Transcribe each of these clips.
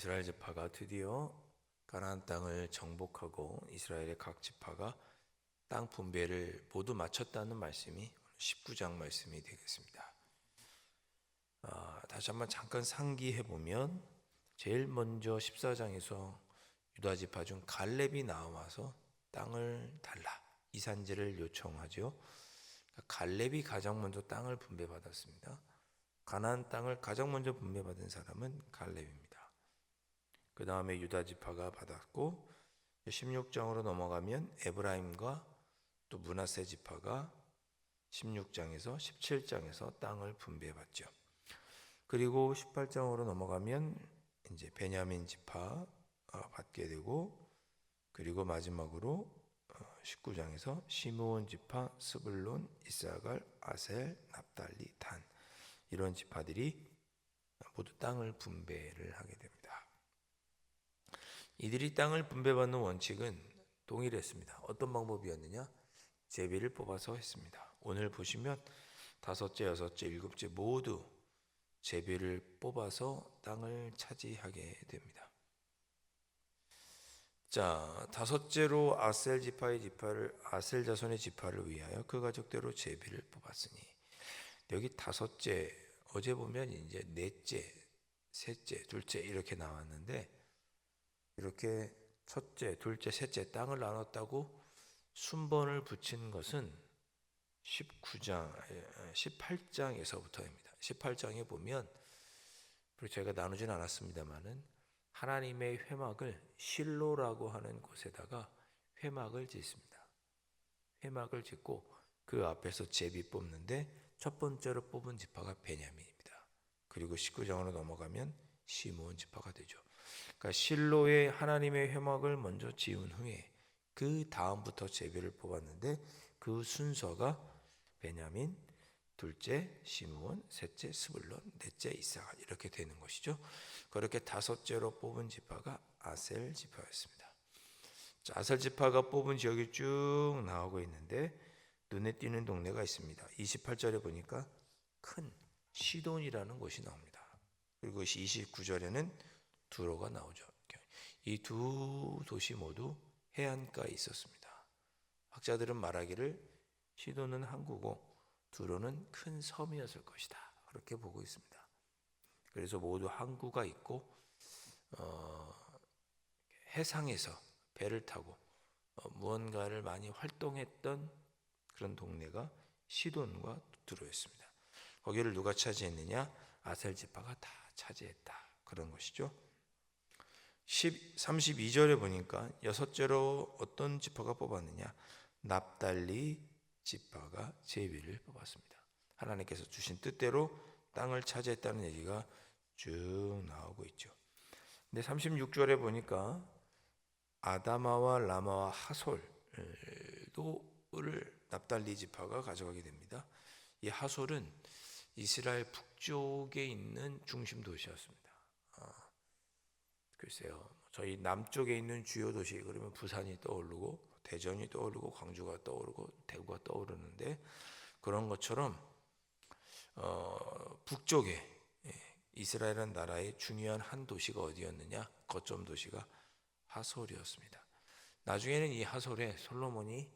이스라엘 지파가 드디어 가나안 땅을 정복하고 이스라엘의 각 지파가 땅 분배를 모두 마쳤다는 말씀이 19장 말씀이 되겠습니다. 다시 한번 잠깐 상기해 보면 제일 먼저 14장에서 유다 지파 중 갈렙이 나와서 땅을 달라 이산지를 요청하죠. 갈렙이 가장 먼저 땅을 분배받았습니다. 가나안 땅을 가장 먼저 분배받은 사람은 갈렙입니다. 그 다음에 유다 지파가 받았고 16장으로 넘어가면 에브라임과 또 므낫세 지파가 16장에서 17장에서 땅을 분배받죠. 그리고 18장으로 넘어가면 이제 베냐민 지파 받게 되고, 그리고 마지막으로 19장에서 시므온 지파, 스불론, 이사갈, 아셀, 납달리, 단 이런 지파들이 모두 땅을 분배를 하게 됩니다. 이들이 땅을 분배받는 원칙은 동일했습니다. 어떤 방법이었느냐? 제비를 뽑아서 했습니다. 오늘 보시면 다섯째, 여섯째, 일곱째 모두 제비를 뽑아서 땅을 차지하게 됩니다. 자, 다섯째로 아셀 자손의 지파를 위하여 그 가족대로 제비를 뽑았으니, 여기 다섯째, 어제 보면 이제 넷째, 셋째, 둘째 이렇게 나왔는데, 이렇게 첫째, 둘째, 셋째 땅을 나눴다고 순번을 붙인 것은 18장에서부터입니다. 18장에 보면, 그리고 제가 나누진 않았습니다만은 하나님의 회막을 실로라고 하는 곳에다가 회막을 짓습니다. 회막을 짓고 그 앞에서 제비 뽑는데 첫 번째로 뽑은 지파가 베냐민입니다. 그리고 19장으로 넘어가면 시므온 지파가 되죠. 그러니까 실로의 하나님의 회막을 먼저 지은 후에 그 다음부터 제비를 뽑았는데 그 순서가 베냐민, 둘째 시므온, 셋째 스불론, 넷째 이사갈 이렇게 되는 것이죠. 그렇게 다섯째로 뽑은 지파가 아셀 지파였습니다. 자, 아셀 지파가 뽑은 지역이 쭉 나오고 있는데 눈에 띄는 동네가 있습니다. 28절에 보니까 큰 시돈이라는 곳이 나옵니다. 그리고 29절에는 두로가 나오죠. 이 두 도시 모두 해안가에 있었습니다. 학자들은 말하기를 시돈은 항구고 두로는 큰 섬이었을 것이다, 그렇게 보고 있습니다. 그래서 모두 항구가 있고 해상에서 배를 타고 무언가를 많이 활동했던 그런 동네가 시돈과 두로였습니다. 거기를 누가 차지했느냐? 아셀 지파가 다 차지했다, 그런 것이죠. 32절에 보니까 여섯째로 어떤 지파가 뽑았느냐? 납달리 지파가 제비를 뽑았습니다. 하나님께서 주신 뜻대로 땅을 차지했다는 얘기가 쭉 나오고 있죠. 근데 36절에 보니까 아다마와 라마와 하솔을 납달리 지파가 가져가게 됩니다. 이 하솔은 이스라엘 북쪽에 있는 중심 도시였습니다. 글쎄요, 저희 남쪽에 있는 주요 도시 그러면 부산이 떠오르고 대전이 떠오르고 광주가 떠오르고 대구가 떠오르는데, 그런 것처럼 북쪽에 이스라엘은 나라의 중요한 한 도시가 어디였느냐? 거점 도시가 하솔이었습니다. 나중에는 이 하솔에 솔로몬이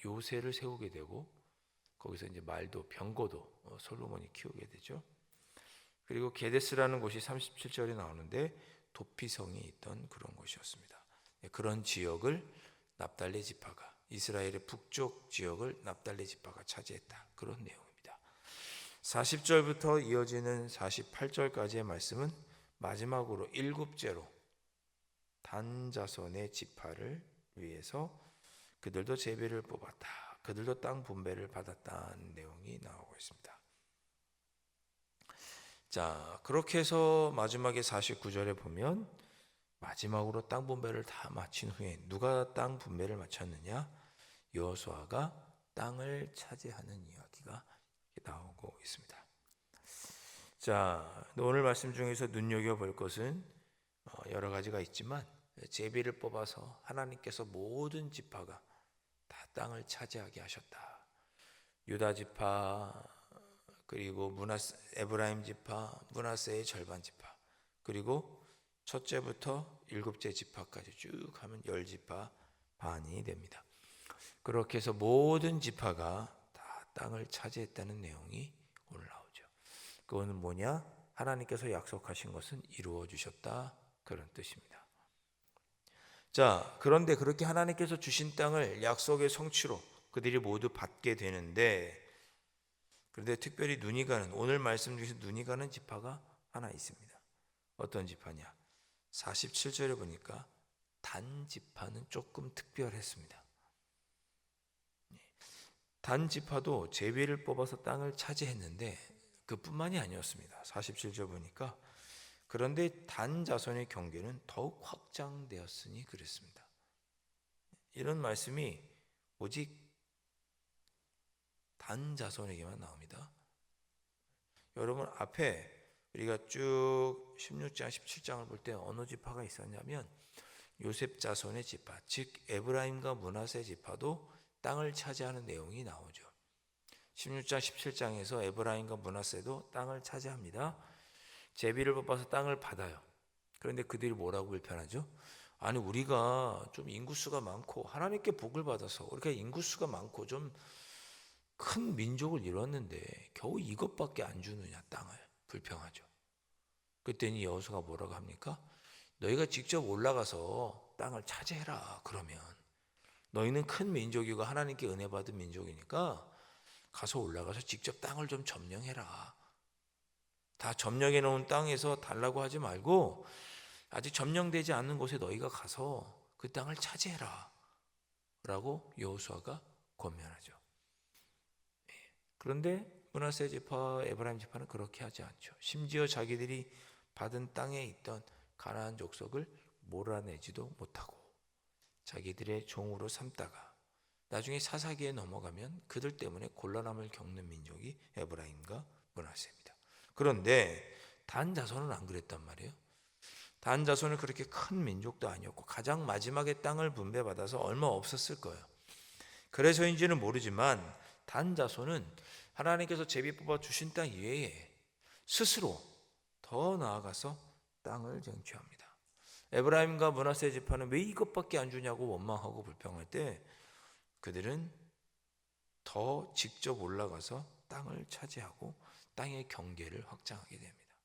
요새를 세우게 되고 거기서 이제 말도 병거도 솔로몬이 키우게 되죠. 그리고 게데스라는 곳이 37절에 나오는데 도피성이 있던 그런 곳이었습니다. 그런 지역을 납달리 지파가, 이스라엘의 북쪽 지역을 납달리 지파가 차지했다, 그런 내용입니다. 40절부터 이어지는 48절까지의 말씀은 마지막으로 일곱째로 단 자손의 지파를 위해서 그들도 제비를 뽑았다, 그들도 땅 분배를 받았다는 내용이 나오고 있습니다. 자, 그렇게 해서 마지막에 49절에 보면 마지막으로 땅 분배를 다 마친 후에 누가 땅 분배를 마쳤느냐? 여호수아가 땅을 차지하는 이야기가 나오고 있습니다. 자, 오늘 말씀 중에서 눈여겨볼 것은 여러 가지가 있지만, 제비를 뽑아서 하나님께서 모든 지파가 다 땅을 차지하게 하셨다. 유다 지파, 그리고 에브라임 지파, 므낫세의 절반 지파, 그리고 첫째부터 일곱째 지파까지 쭉 하면 10지파 반이 됩니다. 그렇게 해서 모든 지파가 다 땅을 차지했다는 내용이 오늘 나오죠. 그거는 뭐냐? 하나님께서 약속하신 것은 이루어 주셨다, 그런 뜻입니다. 자, 그런데 그렇게 하나님께서 주신 땅을 약속의 성취로 그들이 모두 받게 되는데, 그런데 특별히 눈이 가는, 오늘 말씀 중에서 눈이 가는 지파가 하나 있습니다. 어떤 지파냐? 47절에 보니까 단 지파는 조금 특별했습니다. 단 지파도 제비를 뽑아서 땅을 차지했는데 그뿐만이 아니었습니다. 47절 보니까 그런데 단 자손의 경계는 더욱 확장되었으니 그랬습니다. 이런 말씀이 오직 단 자손에게만 나옵니다. 여러분 앞에 우리가 쭉 16장 17장을 볼 때 어느 지파가 있었냐면 요셉 자손의 지파, 즉 에브라임과 므낫세 지파도 땅을 차지하는 내용이 나오죠. 16장 17장에서 에브라임과 므낫세도 땅을 차지합니다. 제비를 뽑아서 땅을 받아요. 그런데 그들이 뭐라고 불편하죠? 아니 우리가 좀 인구수가 많고 하나님께 복을 받아서 우리가 인구수가 많고 좀 큰 민족을 이뤘는데 겨우 이것밖에 안 주느냐, 땅을. 불평하죠. 그때는 여호수아가 뭐라고 합니까? 너희가 직접 올라가서 땅을 차지해라. 그러면 너희는 큰 민족이고 하나님께 은혜 받은 민족이니까 가서 올라가서 직접 땅을 좀 점령해라. 다 점령해 놓은 땅에서 달라고 하지 말고 아직 점령되지 않는 곳에 너희가 가서 그 땅을 차지해라 라고 여호수아가 권면하죠. 그런데 므낫세 지파, 에브라임 지파는 그렇게 하지 않죠. 심지어 자기들이 받은 땅에 있던 가나안 족속을 몰아내지도 못하고 자기들의 종으로 삼다가 나중에 사사기에 넘어가면 그들 때문에 곤란함을 겪는 민족이 에브라임과 므낫세입니다. 그런데 단 자손은 안 그랬단 말이에요. 단 자손은 그렇게 큰 민족도 아니었고 가장 마지막에 땅을 분배받아서 얼마 없었을 거예요. 그래서인지는 모르지만 단 자손은 하나님께서 제비 뽑아 주신 땅 이외에 스스로 더 나아가서 땅을 쟁취합니다. 에브라임과 므낫세 지파는 왜 이것밖에 안 주냐고 원망하고 불평할 때 그들은 더 직접 올라가서 땅을 차지하고 땅의 경계를 확장하게 됩니다.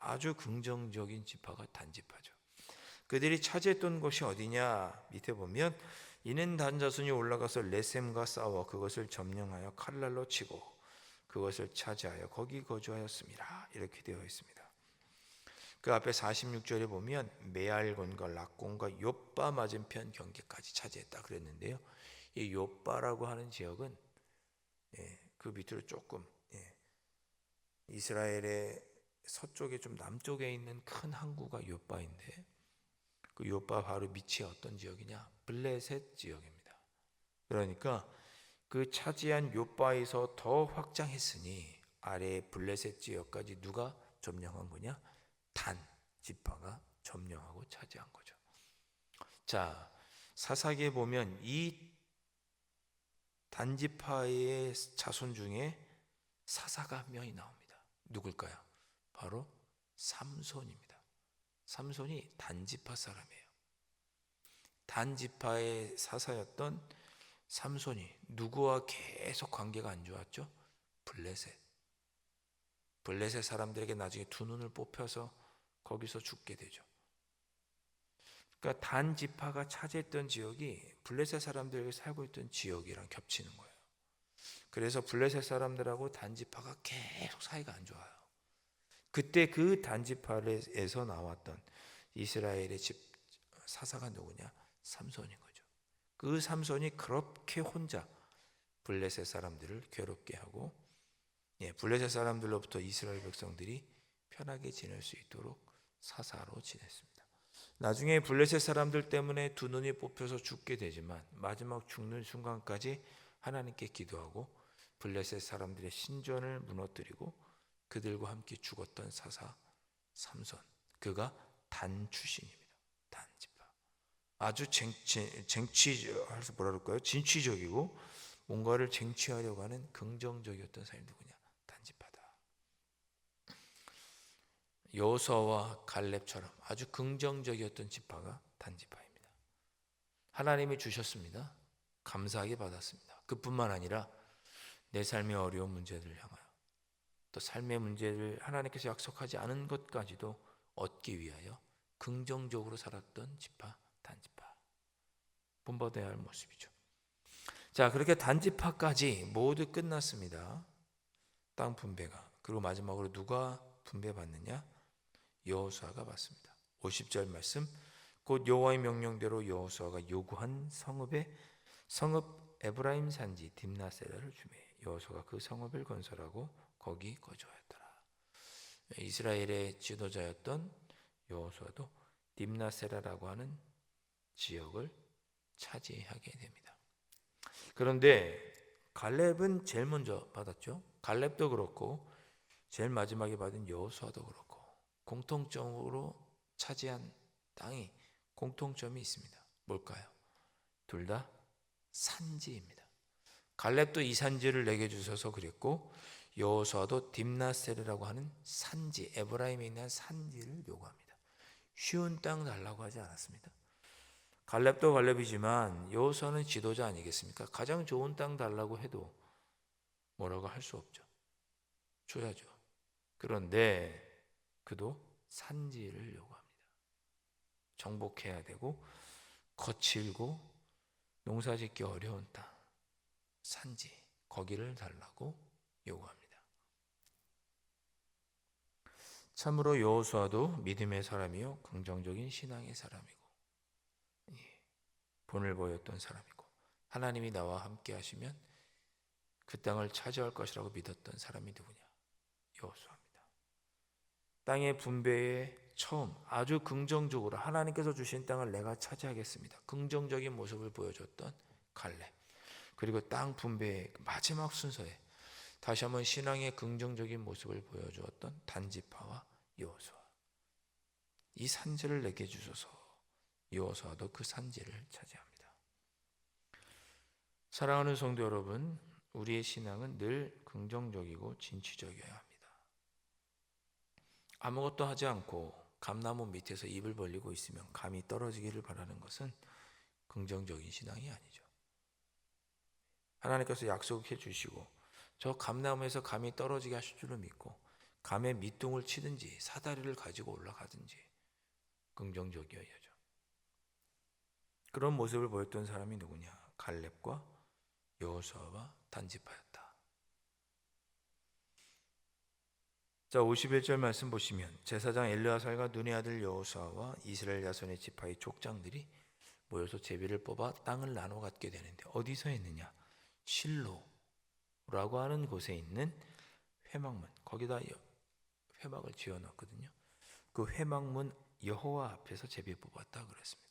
아주 긍정적인 지파가 단 지파죠. 그들이 차지했던 곳이 어디냐? 밑에 보면 이는 단 자손이 올라가서 레셈과 싸워 그것을 점령하여 칼날로 치고 그것을 차지하여 거기 거주하였습니다. 이렇게 되어 있습니다. 그 앞에 46절에 보면 메알곤과 락곤과 욥바 맞은편 경계까지 차지했다 그랬는데요. 이 욥바라고 하는 지역은 그 밑으로 조금 이스라엘의 서쪽에 좀 남쪽에 있는 큰 항구가 욥바인데 그 욥바 바로 밑이 어떤 지역이냐? 블레셋 지역입니다. 그러니까 그 차지한 욥바에서 더 확장했으니 아래 블레셋 지역까지 누가 점령한 거냐? 단 지파가 점령하고 차지한 거죠. 자, 사사기에 보면 이 단지파의 자손 중에 사사가 한 명이 나옵니다. 누굴까요? 바로 삼손입니다. 삼손이 단지파 사람이에요. 단지파의 사사였던 삼손이 누구와 계속 관계가 안 좋았죠? 블레셋 사람들에게 나중에 두 눈을 뽑혀서 거기서 죽게 되죠. 그러니까 단 지파가 차지했던 지역이 블레셋 사람들에게 살고 있던 지역이랑 겹치는 거예요. 그래서 블레셋 사람들하고 단 지파가 계속 사이가 안 좋아요. 그때 그 단 지파에서 나왔던 이스라엘의 사사가 누구냐? 삼손인 거죠. 그 삼손이 그렇게 혼자 블레셋 사람들을 괴롭게 하고 블레셋 사람들로부터 이스라엘 백성들이 편하게 지낼 수 있도록 사사로 지냈습니다. 나중에 블레셋 사람들 때문에 두 눈이 뽑혀서 죽게 되지만 마지막 죽는 순간까지 하나님께 기도하고 블레셋 사람들의 신전을 무너뜨리고 그들과 함께 죽었던 사사 삼손, 그가 단 출신입니다. 단 지파. 아주 진취적이고 뭔가를 쟁취하려고 하는 긍정적이었던 사람이 누구냐? 단지파다. 여호수아와 갈렙처럼 아주 긍정적이었던 지파가 단지파입니다. 하나님이 주셨습니다. 감사하게 받았습니다. 그뿐만 아니라 내 삶의 어려운 문제들을 향하여 또 삶의 문제를 하나님께서 약속하지 않은 것까지도 얻기 위하여 긍정적으로 살았던 지파, 단지파. 본받아야 할 모습이죠. 자, 그렇게 단지파까지 모두 끝났습니다. 땅 분배가. 그리고 마지막으로 누가 분배받느냐? 여호수아가 받습니다. 50절 말씀. 곧 여호와의 명령대로 여호수아가 요구한 성읍 에브라임 산지 딥나세라를 주매 여호수아가 그 성읍을 건설하고 거기 거주하였더라. 이스라엘의 지도자였던 여호수아도 딥나세라라고 하는 지역을 차지하게 됩니다. 그런데 갈렙은 제일 먼저 받았죠. 갈렙도 그렇고 제일 마지막에 받은 여호수아도 그렇고 공통적으로 차지한 땅이 공통점이 있습니다. 뭘까요? 둘 다 산지입니다. 갈렙도 이 산지를 내게 주셔서 그랬고 여호수아도 딥나세르라고 하는 산지, 에브라임에 있는 산지를 요구합니다. 쉬운 땅 달라고 하지 않았습니다. 갈렙도 갈렙이지만 여호수아는 지도자 아니겠습니까? 가장 좋은 땅 달라고 해도 뭐라고 할 수 없죠. 줘야죠. 그런데 그도 산지를 요구합니다. 정복해야 되고 거칠고 농사짓기 어려운 땅, 산지, 거기를 달라고 요구합니다. 참으로 여호수아도 믿음의 사람이요 긍정적인 신앙의 사람이고 본을 보였던 사람이고 하나님이 나와 함께 하시면 그 땅을 차지할 것이라고 믿었던 사람이 누구냐? 여호수아입니다. 땅의 분배에 처음 아주 긍정적으로 하나님께서 주신 땅을 내가 차지하겠습니다. 긍정적인 모습을 보여줬던 갈렙. 그리고 땅 분배의 마지막 순서에 다시 한번 신앙의 긍정적인 모습을 보여주었던 단지파와 여호수아. 이 산지를 내게 주셔서 여호수아도 그 산지를 차지합니다. 사랑하는 성도 여러분, 우리의 신앙은 늘 긍정적이고 진취적이어야 합니다. 아무것도 하지 않고 감나무 밑에서 입을 벌리고 있으면 감이 떨어지기를 바라는 것은 긍정적인 신앙이 아니죠. 하나님께서 약속해 주시고 저 감나무에서 감이 떨어지게 하실 줄을 믿고 감에 밑둥을 치든지 사다리를 가지고 올라가든지 긍정적이어야죠. 그런 모습을 보였던 사람이 누구냐? 갈렙과 여호수아와 단지파였다. 자, 51절 말씀 보시면 제사장 엘르아살과 눈의 아들 여호수아와 이스라엘 자손의 지파의 족장들이 모여서 제비를 뽑아 땅을 나눠 갖게 되는데 어디서 했느냐? 실로라고 하는 곳에 있는 회막문, 거기다 회막을 지어놨거든요. 그 회막문 여호와 앞에서 제비 뽑았다 그랬습니다.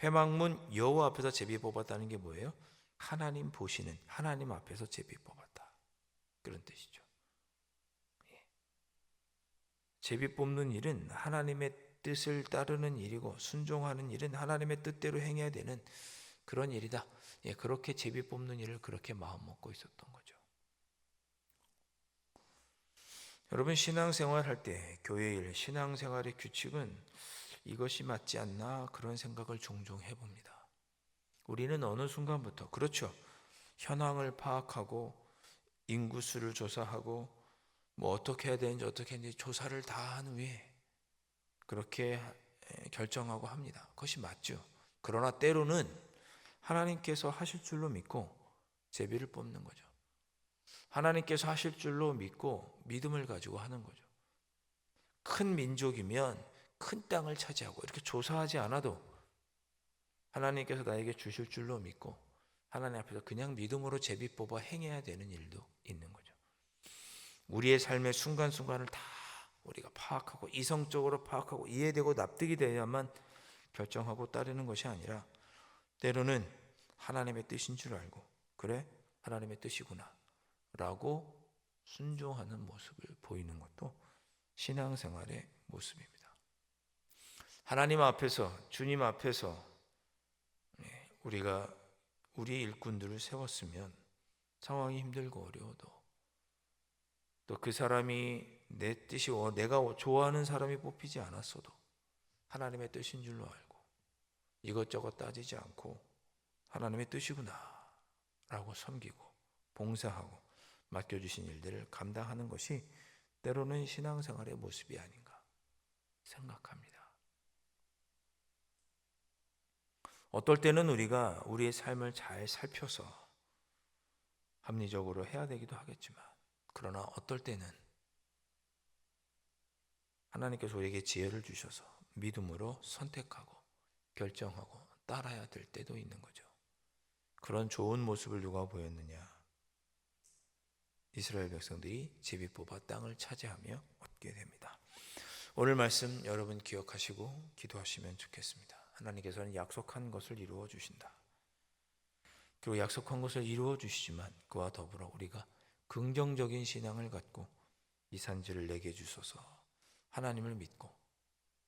회막문 여호와 앞에서 제비 뽑았다는 게 뭐예요? 하나님 보시는 하나님 앞에서 제비 뽑았다 그런 뜻이죠. 제비 뽑는 일은 하나님의 뜻을 따르는 일이고 순종하는 일은 하나님의 뜻대로 행해야 되는 그런 일이다. 그렇게 제비 뽑는 일을 그렇게 마음 먹고 있었던 거죠. 여러분 신앙생활 할 때 교회 일, 신앙생활의 규칙은 이것이 맞지 않나 그런 생각을 종종 해봅니다. 우리는 어느 순간부터 그렇죠. 현황을 파악하고 인구수를 조사하고 뭐 어떻게 해야 되는지 어떻게 했는지 조사를 다 한 후에 그렇게 결정하고 합니다. 그것이 맞죠. 그러나 때로는 하나님께서 하실 줄로 믿고 제비를 뽑는 거죠. 하나님께서 하실 줄로 믿고 믿음을 가지고 하는 거죠. 큰 민족이면 큰 땅을 차지하고 이렇게 조사하지 않아도 하나님께서 나에게 주실 줄로 믿고 하나님 앞에서 그냥 믿음으로 제비 뽑아 행해야 되는 일도 있는 거죠. 우리의 삶의 순간순간을 다 우리가 파악하고 이성적으로 파악하고 이해되고 납득이 돼야만 결정하고 따르는 것이 아니라 때로는 하나님의 뜻인 줄 알고 그래? 하나님의 뜻이구나 라고 순종하는 모습을 보이는 것도 신앙생활의 모습입니다. 하나님 앞에서 주님 앞에서 우리가 우리의 일꾼들을 세웠으면 상황이 힘들고 어려워도 또 그 사람이 내 뜻이 내가 좋아하는 사람이 뽑히지 않았어도 하나님의 뜻인 줄로 알고 이것저것 따지지 않고 하나님의 뜻이구나 라고 섬기고 봉사하고 맡겨주신 일들을 감당하는 것이 때로는 신앙생활의 모습이 아닌가 생각합니다. 어떨 때는 우리가 우리의 삶을 잘 살펴서 합리적으로 해야 되기도 하겠지만, 그러나 어떨 때는 하나님께서 우리에게 지혜를 주셔서 믿음으로 선택하고 결정하고 따라야 될 때도 있는 거죠. 그런 좋은 모습을 누가 보였느냐? 이스라엘 백성들이 제비 뽑아 땅을 차지하며 얻게 됩니다. 오늘 말씀 여러분 기억하시고 기도하시면 좋겠습니다. 하나님께서는 약속한 것을 이루어 주신다. 그리고 약속한 것을 이루어 주시지만 그와 더불어 우리가 긍정적인 신앙을 갖고 이 산지를 내게 주소서, 하나님을 믿고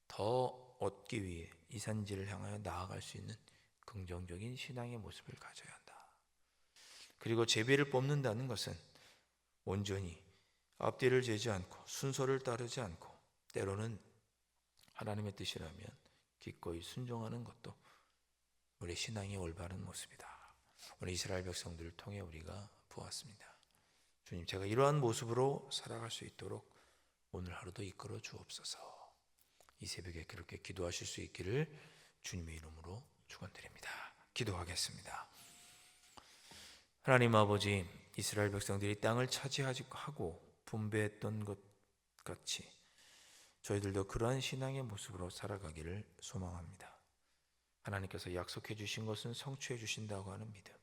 더 얻기 위해 이 산지를 향하여 나아갈 수 있는 긍정적인 신앙의 모습을 가져야 한다. 그리고 제비를 뽑는다는 것은 온전히 앞뒤를 재지 않고 순서를 따르지 않고 때로는 하나님의 뜻이라면 기꺼이 순종하는 것도 우리 신앙의 올바른 모습이다. 오늘 이스라엘 백성들을 통해 우리가 보았습니다. 주님, 제가 이러한 모습으로 살아갈 수 있도록 오늘 하루도 이끌어 주옵소서. 이 새벽에 그렇게 기도하실 수 있기를 주님의 이름으로 축원드립니다. 기도하겠습니다. 하나님 아버지, 이스라엘 백성들이 땅을 차지하고 분배했던 것 같이 저희들도 그러한 신앙의 모습으로 살아가기를 소망합니다. 하나님께서 약속해 주신 것은 성취해 주신다고 하는 믿음,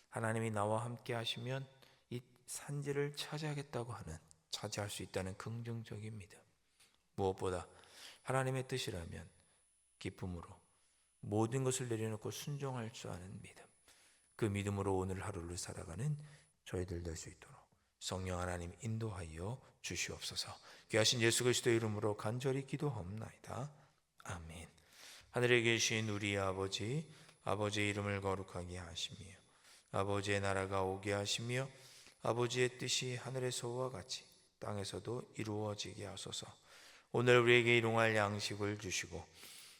하나님이 나와 함께 하시면 이 산지를 차지하겠다고 하는, 차지할 수 있다는 긍정적인 믿음, 무엇보다 하나님의 뜻이라면 기쁨으로 모든 것을 내려놓고 순종할 줄 아는 믿음, 그 믿음으로 오늘 하루를 살아가는 저희들 될 수 있도록 성령 하나님 인도하여 주시옵소서. 귀하신 예수 그리스도의 이름으로 간절히 기도하옵나이다. 아멘. 하늘에 계신 우리 아버지, 아버지의 이름을 거룩하게 하시며 아버지의 나라가 오게 하시며 아버지의 뜻이 하늘에서와 같이 땅에서도 이루어지게 하소서. 오늘 우리에게 일용할 양식을 주시고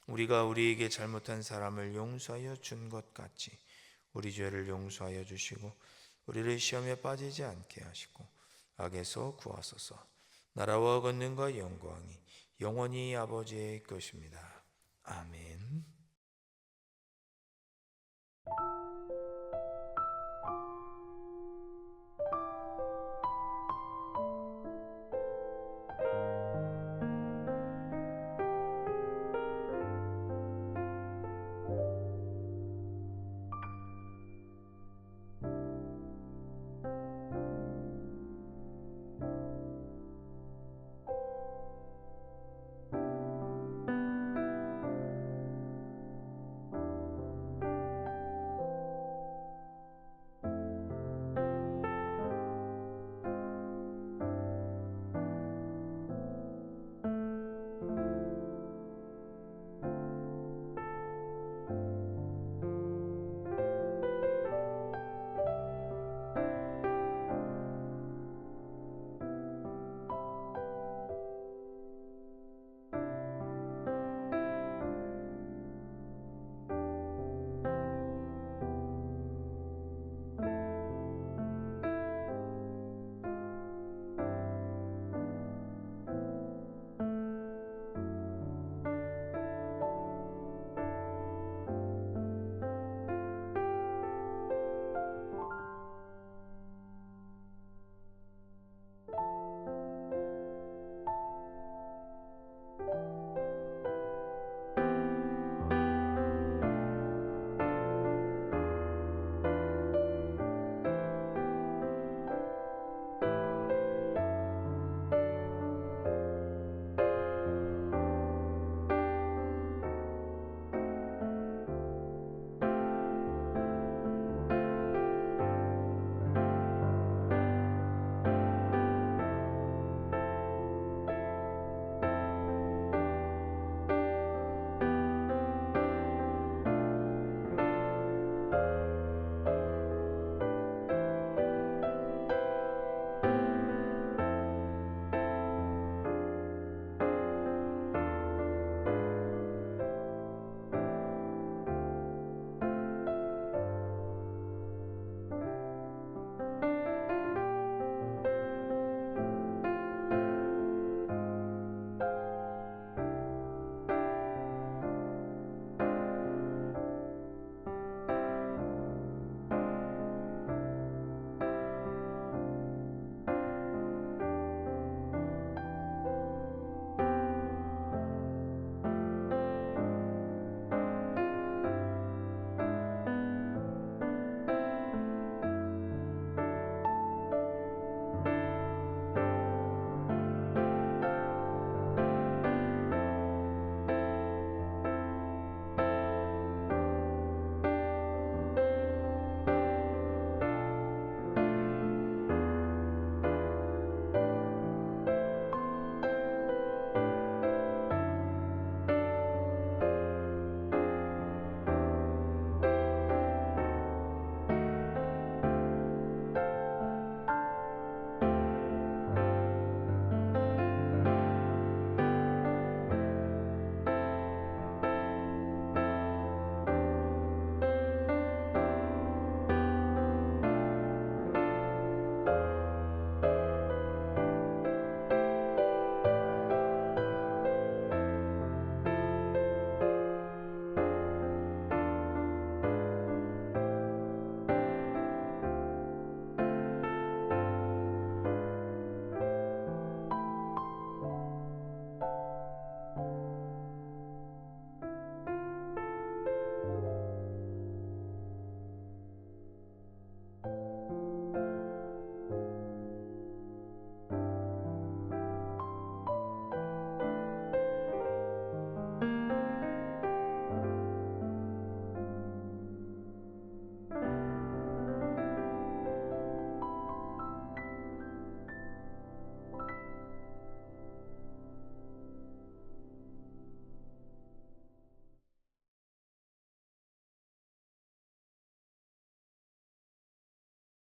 우리가 우리에게 잘못한 사람을 용서하여 준 것 같이 우리 죄를 용서하여 주시고 우리를 시험에 빠지지 않게 하시고 악에서 구하소서. 나라와 권능과 영광이 영원히 아버지의 것입니다. 아멘.